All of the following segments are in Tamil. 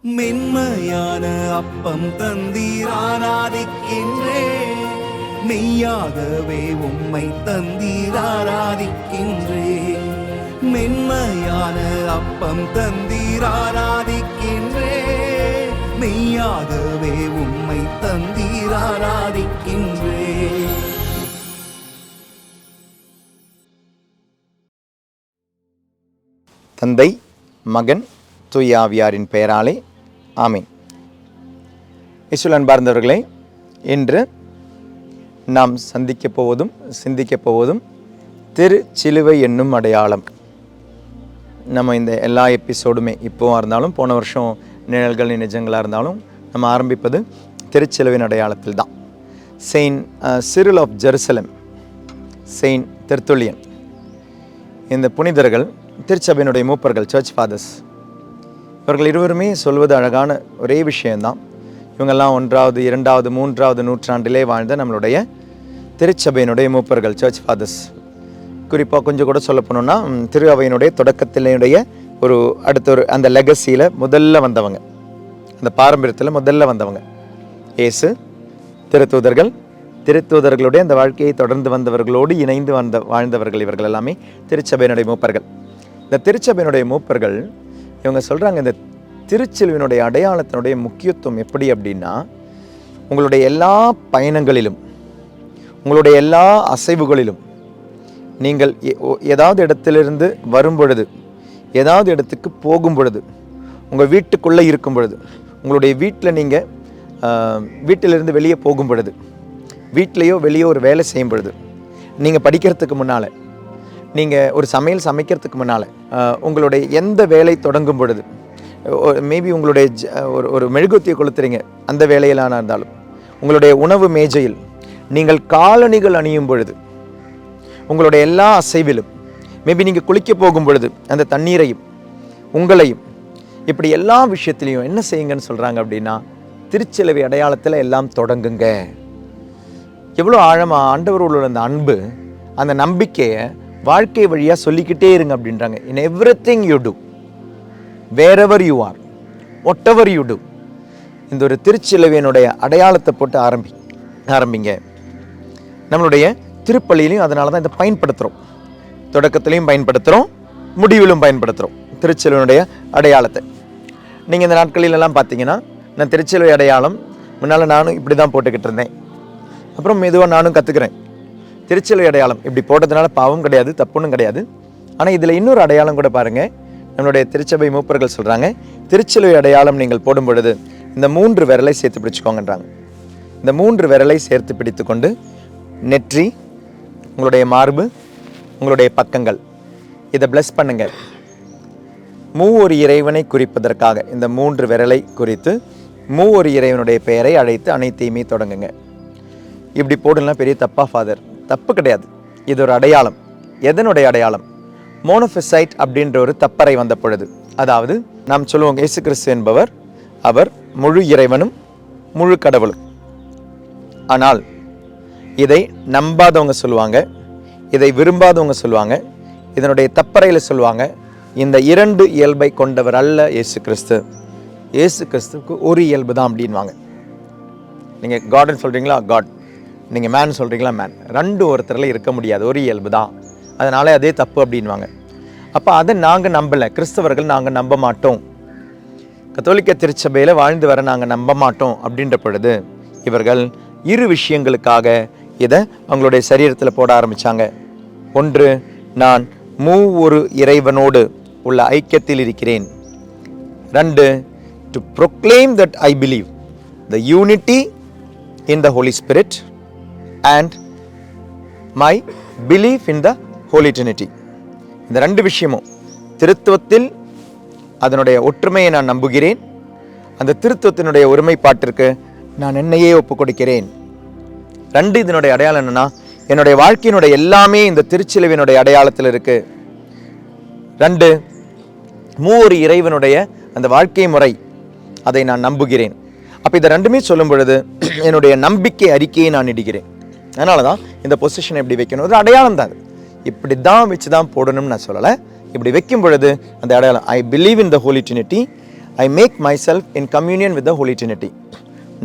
மென்மையான அப்பம் தந்தீர் ஆராதிக்கின்றேன், மெய்யாகவே உம்மை தந்தீர் ஆராதிக்கின்றேன். மென்மையான அப்பம் தந்தீர் ஆராதிக்கின்றேன், மெய்யாகவே உம்மை தந்தீர் ஆராதிக்கின்றேன். தந்தை, மகன், தூய ஆவியாரின் பெயராலே ஆமீன். இயேசுவில் அன்பார்ந்தவர்களே, இன்று நாம் சந்திக்கப் போவதும் சிந்திக்கப் போவதும் திருச்சிலுவை என்னும் அடையாளம். நம்ம இந்த எல்லா எபிசோடுமே இப்போவாக இருந்தாலும் போன வருஷம் நிழல்கள் நிஜங்களாக இருந்தாலும் நம்ம ஆரம்பிப்பது திருச்சிலுவின் அடையாளத்தில் தான். Saint Cyril of Jerusalem, Saint Tertullian, இந்த புனிதர்கள் திருச்சபையினுடைய மூப்பர்கள், சர்ச் ஃபாதர்ஸ். இவர்கள் இருவருமே சொல்வது அழகான ஒரே விஷயந்தான். இவங்கெல்லாம் 1வது 2வது 3வது நூற்றாண்டிலே வாழ்ந்த நம்மளுடைய திருச்சபையினுடைய மூப்பர்கள், சர்ச் ஃபாதர்ஸ். குறிப்பாக கொஞ்சம் கூட சொல்ல போனோம்னா திரு அவையினுடைய தொடக்கத்தினுடைய அடுத்த அந்த லெகசியில் முதல்ல வந்தவங்க, அந்த பாரம்பரியத்தில் முதல்ல வந்தவங்க இயேசு, திருத்தூதர்களுடைய அந்த வாழ்க்கையை தொடர்ந்து வந்தவர்களோடு இணைந்து வாழ்ந்தவர்கள். இவர்கள் எல்லாமே திருச்சபையினுடைய மூப்பர்கள். இந்த திருச்சபையினுடைய மூப்பர்கள் இவங்க சொல்கிறாங்க, இந்த திருச்சிலுவினுடைய அடையாளத்தினுடைய முக்கியத்துவம் எப்படி அப்படின்னா, உங்களுடைய எல்லா பயணங்களிலும், உங்களுடைய எல்லா அசைவுகளிலும், நீங்கள் ஏதாவது இடத்திலிருந்து வரும் பொழுது, ஏதாவது இடத்துக்கு போகும் பொழுது, உங்கள் வீட்டுக்குள்ளே இருக்கும் பொழுது, உங்களுடைய வீட்டில் நீங்கள் வீட்டிலிருந்து வெளியே போகும் பொழுது, வீட்டிலையோ வெளியே ஒரு வேலை செய்யும் பொழுது, நீங்கள் படிக்கிறதுக்கு முன்னால், நீங்கள் ஒரு சமையல் சமைக்கிறதுக்கு முன்னால், உங்களுடைய எந்த வேலை தொடங்கும் பொழுது, மேபி உங்களுடைய ஒரு மெழுகுத்தியை கொளுத்துறீங்க, அந்த வேலையிலான இருந்தாலும், உங்களுடைய உணவு மேஜையில் நீங்கள் காலணிகள் அணியும் பொழுது, உங்களுடைய எல்லா அசைவிலும், மேபி நீங்கள் குளிக்க போகும் பொழுது அந்த தண்ணீரையும் உங்களையும், இப்படி எல்லா விஷயத்திலையும் என்ன செய்யுங்கன்னு சொல்கிறாங்க அப்படின்னா, திருச்சிலுவை அடையாளத்தில் எல்லாம் தொடங்குங்க. எவ்வளோ ஆழமாக ஆண்டவர் உள்ள அந்த அன்பு, அந்த நம்பிக்கையை வாழ்க்கை வழியாக சொல்லிக்கிட்டே இருங்க அப்படின்றாங்க. In everything you do, wherever you are, whatever you do, இந்த ஒரு திருச்சிலுவையினுடைய அடையாளத்தை போட்டு ஆரம்பிங்க. நம்மளுடைய திருப்பலியிலையும் அதனால தான் இதை பயன்படுத்துகிறோம். தொடக்கத்திலையும் பயன்படுத்துகிறோம், முடிவிலும் பயன்படுத்துகிறோம் திருச்சிலுவையினுடைய அடையாளத்தை. நீங்கள் இந்த நாட்களிலெல்லாம் பார்த்தீங்கன்னா, நான் திருச்சிலுவை அடையாளம் முன்னால் நானும் இப்படி தான் போட்டுக்கிட்டு இருந்தேன். அப்புறம் மெதுவாக நானும் கற்றுக்கிறேன். திருச்சிலுவை அடையாளம் இப்படி போட்டதுனால பாவம் கிடையாது, தப்புன்னு கிடையாது. ஆனால் இதில் இன்னொரு அடையாளம் கூட பாருங்கள். நம்மளுடைய திருச்சபை மூப்பர்கள் சொல்கிறாங்க, திருச்சிலுவை அடையாளம் நீங்கள் போடும் பொழுது இந்த 3 விரலை சேர்த்து பிடிச்சிக்கோங்கன்றாங்க. இந்த 3 விரலை சேர்த்து பிடித்து கொண்டு நெற்றி, உங்களுடைய மார்பு, உங்களுடைய பக்கங்கள், இதை பிளஸ் பண்ணுங்க. மூவொரு இறைவனை குறிப்பதற்காக இந்த 3 விரலை குறித்து மூவொரு இறைவனுடைய பெயரை அழைத்து அனைத்தையுமே தொடங்குங்க. இப்படி போடலாம் பெரிய தப்பா ஃபாதர்? தப்பு கிடையாது. இது ஒரு அடையாளம். எதனுடைய அடையாளம்? மோனோஃபிசைட் அப்படின்ற ஒரு தப்பறை வந்த பொழுது, அதாவது நாம் சொல்லுவோம் இயேசு கிறிஸ்து என்பவர், அவர் முழு இறைவனும் முழு கடவுளும். ஆனால் இதை நம்பாதவங்க சொல்லுவாங்க, இதை விரும்பாதவங்க சொல்லுவாங்க, இதனுடைய தப்பறையில் சொல்லுவாங்க, இந்த 2 இயல்பை கொண்டவர் அல்ல இயேசு கிறிஸ்து. இயேசு கிறிஸ்துவுக்கு ஒரு இயல்பு தான் அப்படின்வாங்க. நீங்கள் காட்னு சொல்கிறீங்களா, காட். நீங்கள் மேன் சொல்கிறீங்களா, மேன். 2 ஒருத்தரில் இருக்க முடியாது, ஒரு இயல்பு தான். அதனால அதே தப்பு அப்படின்வாங்க. அப்போ அதை நாங்கள் நம்பலை, கிறிஸ்தவர்கள் நாங்கள் நம்ப மாட்டோம், கத்தோலிக்க திருச்சபையில் வாழ்ந்து வர நாங்கள் நம்ப மாட்டோம் அப்படின்ற பொழுது இவர்கள் 2 விஷயங்களுக்காக இதை அவங்களுடைய சரீரத்தில் போட ஆரம்பித்தாங்க. ஒன்று, நான் மூவொரு இறைவனோடு உள்ள ஐக்கியத்தில் இருக்கிறேன். 2, to proclaim that I believe the unity in the Holy Spirit and my belief in the Holy Trinity. இந்த 2 விஷயமும், திருத்துவத்தில் அதனுடைய ஒற்றுமையை நான் நம்புகிறேன், அந்த திருத்துவத்தினுடைய ஒருமைப்பாட்டிற்கு நான் என்னையே ஒப்பு கொடுக்கிறேன். 2, இதனுடைய அடையாளம் என்னன்னா, என்னுடைய வாழ்க்கையினுடைய எல்லாமே இந்த திருச்சிலுவினுடைய அடையாளத்தில் இருக்கு. 2, மூவொரு இறைவனுடைய அந்த வாழ்க்கை முறை, அதை நான் நம்புகிறேன். அப்போ இதை 2மே சொல்லும் பொழுது என்னுடைய நம்பிக்கை அறிக்கையை நான் இடுகிறேன். அதனால தான் இந்த பொசிஷனை எப்படி வைக்கணும், ஒரு அடையாளம் தான். இப்படி தான் வச்சு தான் போடணும்னு நான் சொல்லலை. இப்படி வைக்கும் பொழுது அந்த அடையாளம், I believe in the Holy Trinity, I make my self in communion with the Holy Trinity.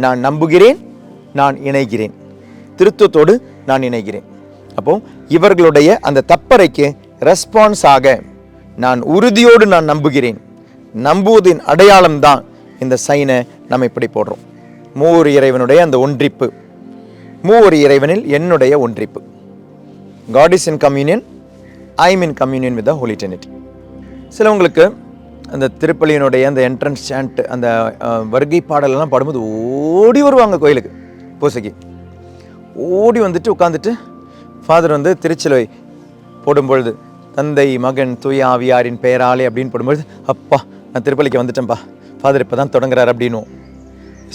நான் நம்புகிறேன், நான் இணைகிறேன், திருத்துவத்தோடு நான் இணைகிறேன். அப்போ இவர்களுடைய அந்த தப்பறைக்கு ரெஸ்பான்ஸ் ஆக நான் உறுதியோடு நான் நம்புகிறேன். நம்புவதின் அடையாளம் தான் இந்த சைனை நம்ம இப்படி போடுறோம். மூவர் இறைவனுடைய அந்த ஒன்றிப்பு, மூவர் இறைவனில் என்னுடைய ஒன்றிப்பு. God is in communion, I am in communion with the Holy Trinity. சிலவங்களுக்கு அந்த திருப்பலியினுடைய அந்த என்ட்ரன்ஸ் சாண்ட், அந்த வருகை பாடலெல்லாம் பாடும்போது ஓடி வருவாங்க கோயிலுக்கு, பூசைக்கு ஓடி வந்துட்டு உட்காந்துட்டு ஃபாதர் வந்து திருச்சிலுவை போடும்பொழுது தந்தை மகன் தூய ஆவியாரின் பெயராலே அப்படின்னு போடும்பொழுது, அப்பா நான் திருப்பலிக்கு வந்துட்டேன்ப்பா, ஃபாதர் இப்போ தான் தொடங்குறாரு அப்படின்னும்.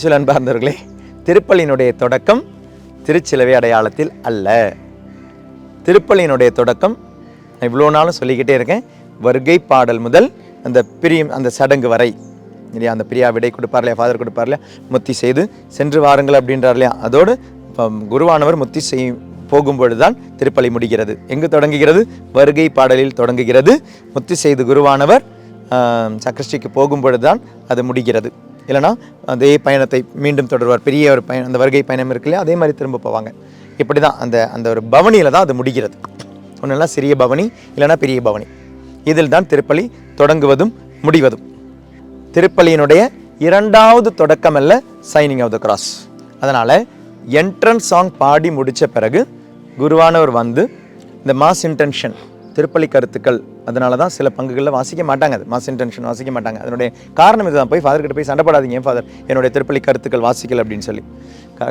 சில அன்பார்ந்தவர்களே, திருப்பலியினுடைய தொடக்கம் திருச்சிலுவை அடையாளத்தில் அல்ல. திருப்பலியினுடைய தொடக்கம் இவ்வளோ நாளும் சொல்லிக்கிட்டே இருக்கேன், வருகை பாடல் முதல் அந்த பிரியும் அந்த சடங்கு வரை இல்லையா, அந்த பிரியா விடை கொடுப்பார் இல்லையா, ஃபாதர் கொடுப்பார் இல்லையா, முத்தி செய்து சென்று வாருங்கள் அப்படின்றார் இல்லையா, அதோடு குருவானவர் முத்தி செய்யும் போகும்பொழுது தான் திருப்பலி முடிகிறது. எங்கு தொடங்குகிறது? வருகை பாடலில் தொடங்குகிறது. முத்தி செய்து குருவானவர் சக்ரஸ்டிக்கு போகும்பொழுது தான் அது முடிகிறது. இல்லைனா அதே பயணத்தை மீண்டும் தொடர்வார். பெரிய ஒரு பயணம், அந்த வருகை பயணம் இருக்கு இல்லையா, அதே மாதிரி திரும்ப போவாங்க. இப்படி தான் அந்த ஒரு பவனியில் தான் அது முடிகிறது. ஒன்றுலாம் சிறிய பவனி, இல்லைனா பெரிய பவனி. இதில் தான் திருப்பலி தொடங்குவதும் முடிவதும். திருப்பலியினுடைய இரண்டாவது தொடக்கம் அல்ல சைனிங் ஆஃப் த கிராஸ். அதனால் என்ட்ரன்ஸ் சாங் பாடி முடித்த பிறகு குருவானவர் வந்து இந்த மாஸ் இன்டென்ஷன் திருப்பலி கருத்துக்கள், அதனால தான் சில பங்குகளில் வாசிக்க மாட்டாங்க, அது மாஸ் இன்டென்ஷன் வாசிக்க மாட்டாங்க. அதனுடைய காரணம் இதுதான். போய் ஃபாதர்கிட்ட போய் சண்டை போடாதீங்க, ஃபாதர் என்னுடைய திருப்பலி கருத்துக்கள் வாசிக்கல அப்படின்னு சொல்லி.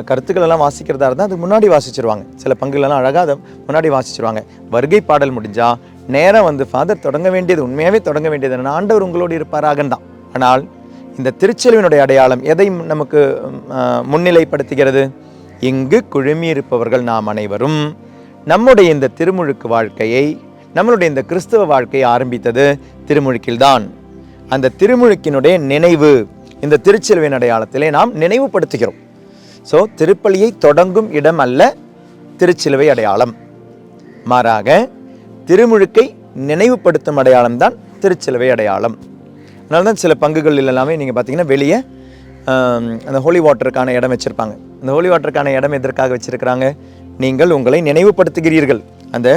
கருத்துக்கள் எல்லாம் வாசிக்கிறதா இருந்தால் அது முன்னாடி வாசிச்சிருவாங்க. சில பங்குகளெல்லாம் அழகாக அதை முன்னாடி வாசிச்சிருவாங்க. வருகை பாடல் முடிஞ்சால் நேரம் வந்து ஃபாதர் தொடங்க வேண்டியது, உண்மையாகவே தொடங்க வேண்டியது என்ன, ஆண்டவர் உங்களோடு இருப்பாராகந்தான். ஆனால் இந்த திருச்செலுவினுடைய அடையாளம் எதை நமக்கு முன்னிலைப்படுத்துகிறது? இங்கு குழுமியிருப்பவர்கள் நாம் அனைவரும் நம்முடைய இந்த திருமுழுக்கு வாழ்க்கையை, நம்மளுடைய இந்த கிறிஸ்தவ வாழ்க்கையை ஆரம்பித்தது திருமுழுக்கில்தான். அந்த திருமுழுக்கினுடைய நினைவு இந்த திருச்செலுவின் அடையாளத்திலே நாம் நினைவுபடுத்துகிறோம். ஸோ திருப்பலியை தொடங்கும் இடம் அல்ல திருச்சிலுவை அடையாளம், மாறாக திருமுழுக்கை நினைவுபடுத்தும் அடையாளம் தான் திருச்சிலுவை அடையாளம். அதனால தான் சில பங்குகள் எல்லாமே நீங்கள் பார்த்தீங்கன்னா வெளியே அந்த ஹோலி வாட்டருக்கான இடம் வச்சுருப்பாங்க. அந்த ஹோலி வாட்டருக்கான இடம் எதற்காக வச்சுருக்கிறாங்க? நீங்கள் உங்களை நினைவுபடுத்துகிறீர்கள். அந்த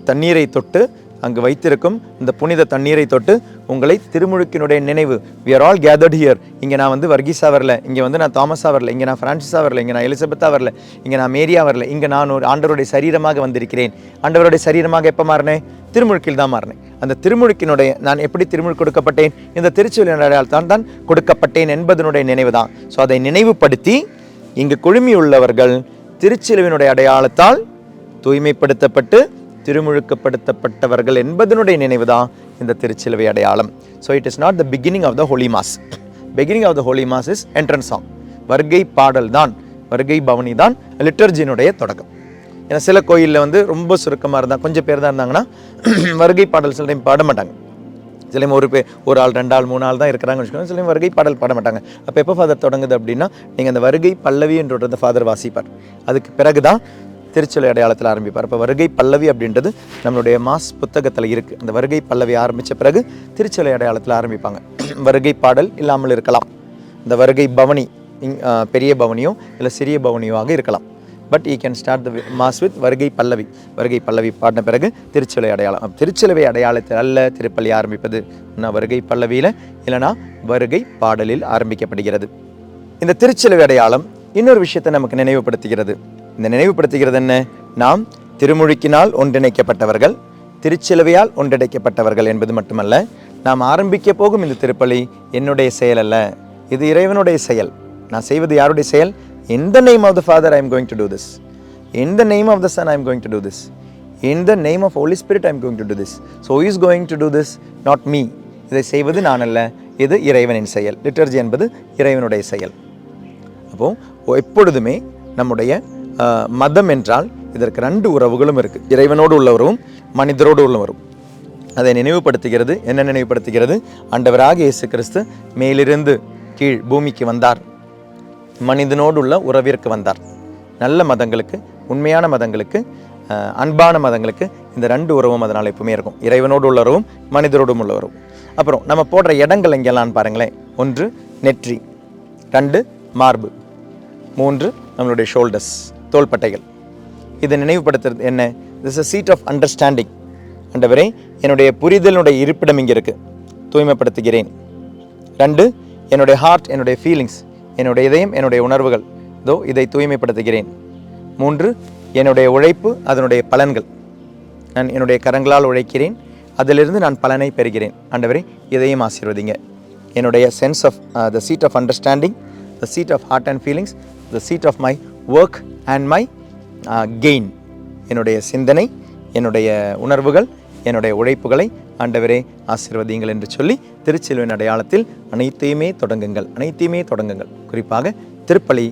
தண்ணீரை தொட்டு அங்கு வைத்திருக்கும் இந்த புனித தண்ணீரை தொட்டு உங்களை திருமுழுக்கினுடைய நினைவு. we are all gathered here. இங்கே நான் வந்து வர்கீஸா வரல, இங்கே வந்து நான் தாமஸா வரல, இங்கே நான் பிரான்சிஸா வரல, இங்கே நான் எலிசபெத்தா வரல, இங்கே நான் மேரியா வரல, இங்கே நான் ஒரு ஆண்டவருடைய சரீரமாக வந்திருக்கிறேன். ஆண்டவருடைய சரீரமாக எப்போ மாறினேன்? திருமுழுக்கில் தான் மாறினேன். அந்த திருமுழுக்கினுடைய நான் எப்படி திருமுழுக்கு கொடுக்கப்பட்டேன்? இந்த திருச்செலுவின் அடையாளத்தால் தான் கொடுக்கப்பட்டேன் என்பதனுடைய நினைவு தான். ஸோ அதை நினைவுபடுத்தி இங்கு குழுமியுள்ளவர்கள் திருச்செலுவினுடைய அடையாளத்தால் தூய்மைப்படுத்தப்பட்டு திருமுழுக்கப்படுத்தப்பட்டவர்கள் என்பதனுடைய நினைவு தான் இந்த திருச்சிலுவை அடையாளம். So it is not the beginning of the Holy Mass. Beginning of the Holy Mass is entrance song. வருகை பாடல் தான், வருகை பவனி தான் லிட்டர்ஜியினுடைய தொடக்கம். ஏன்னா சில கோயிலில் வந்து ரொம்ப சுருக்கமாக இருந்தால், கொஞ்சம் பேர் தான் இருந்தாங்கன்னா வருகை பாடல் சில டைம் பாட மாட்டாங்க. சில டைம் ஒரு ஆள் 2 ஆள் 3 ஆள் தான் இருக்கிறாங்கன்னு வச்சுக்கோங்க. சில டைம் வருகை பாடல் பாட மாட்டாங்க. அப்போ எப்போ ஃபாதர் தொடங்குது அப்படின்னா, நீங்கள் அந்த வருகை பல்லவி என்ற ஃபாதர் வாசிப்பார். அதுக்கு பிறகு தான் திருச்சிலுவை அடையாளத்தில் ஆரம்பிப்பார். இப்போ வருகை பல்லவி அப்படின்றது நம்மளுடைய மாஸ் புத்தகத்தில் இருக்குது. அந்த வருகை பல்லவி ஆரம்பித்த பிறகு திருச்சிலுவை அடையாளத்தில் ஆரம்பிப்பாங்க. வருகை பாடல் இல்லாமல் இருக்கலாம். இந்த வருகை பவனி பெரிய பவனியோ இல்லை சிறிய பவனியோ ஆக இருக்கலாம். But you can start the mass with வருகை பல்லவி. வருகை பல்லவி பாடின பிறகு திருச்சிலுவை அடையாளம். திருச்சிலுவை அடையாளத்தில் அல்ல திருப்பலி ஆரம்பிப்பது. வருகை பல்லவியில் இல்லைனா வருகை பாடலில் ஆரம்பிக்கப்படுகிறது. இந்த திருச்சிலுவை அடையாளம் இன்னொரு விஷயத்தை நமக்கு நினைவுபடுத்துகிறது. இந்த நினைவுபடுத்துகிறது என்ன? நாம் திருமுழுக்கினால் ஒன்றிணைக்கப்பட்டவர்கள், திருச்சிலுவையால் ஒன்றிணைக்கப்பட்டவர்கள் என்பது மட்டுமல்ல, நாம் ஆரம்பிக்க போகும் இந்த திருப்பலி என்னுடைய செயல் அல்ல, இது இறைவனுடைய செயல். நான் செய்வது யாருடைய செயல்? In the name of the Father I am going to do this. In the name of the Son I am going to do this. In the name of Holy Spirit I am going to do this. So who is going to do this? Not me. இதை செய்வது நான் அல்ல, இது இறைவனின் செயல். லிட்டர்ஜி என்பது இறைவனுடைய செயல். அப்போது எப்பொழுதுமே நம்முடைய மதம் என்றால் இதற்கு 2 உறவுகளும் இருக்குது. இறைவனோடு உள்ளவரும் மனிதரோடு உள்ளவரும். அதை நினைவுபடுத்துகிறது. என்ன நினைவுபடுத்துகிறது? ஆண்டவராக இயேசு கிறிஸ்து மேலிருந்து கீழ் பூமிக்கு வந்தார், மனிதனோடு உள்ள உறவிற்கு வந்தார். நல்ல மதங்களுக்கு, உண்மையான மதங்களுக்கு, அன்பான மதங்களுக்கு இந்த 2 உறவும் அதனால் எப்பவுமே இருக்கும். இறைவனோடு உள்ளவரும் மனிதரோடும் உள்ளவரும். அப்புறம் நம்ம போடுற இடங்கள் எங்கெல்லாம் பாருங்களேன். 1 நெற்றி, 2 மார்பு, 3 நம்மளுடைய ஷோல்டர்ஸ், தோள்பட்டைகள். இதை நினைவுபடுத்துறது என்ன? This is seat of understanding. ஆண்டவரே, என்னுடைய புரிதலுடைய இருப்பிடம் இங்கே இருக்குது, தூய்மைப்படுத்துகிறேன். 2 என்னுடைய ஹார்ட், என்னுடைய ஃபீலிங்ஸ், என்னுடைய இதயம், என்னுடைய உணர்வுகள், இதோ இதை தூய்மைப்படுத்துகிறேன். 3 என்னுடைய உழைப்பு, அதனுடைய பலன்கள், நான் என்னுடைய கரங்களால் உழைக்கிறேன், அதிலிருந்து நான் பலனை பெறுகிறேன். ஆண்டவரே, இதையும் ஆசீர்வதிங்க. என்னுடைய sense of the seat of understanding, the seat of heart and feelings, the seat of my work and my gain. என்னுடைய சிந்தனை, என்னுடைய உணர்வுகள், என்னுடைய உழைப்புகளை ஆண்டவரே ஆசீர்வதிங்கள் என்று சொல்லி திருச்சிலுவின் அடையாளத்தில் அனைத்தையுமே தொடங்குங்கள், அனைத்தையுமே தொடங்குங்கள். குறிப்பாக திருப்பலி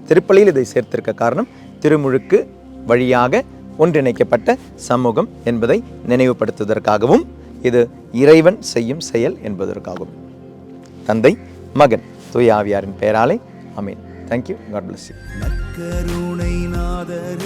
திருப்பலியில் இதை சேர்த்திருக்க காரணம் திருமுழுக்கு வழியாக ஒன்றிணைக்கப்பட்ட சமூகம் என்பதை நினைவுபடுத்துவதற்காகவும் இது இறைவன் செய்யும் செயல் என்பதற்காகவும். தந்தை, மகன், தூய ஆவியாரின் பெயராலே ஆமென். Thank you. God bless you. நற்கருணை நாதரே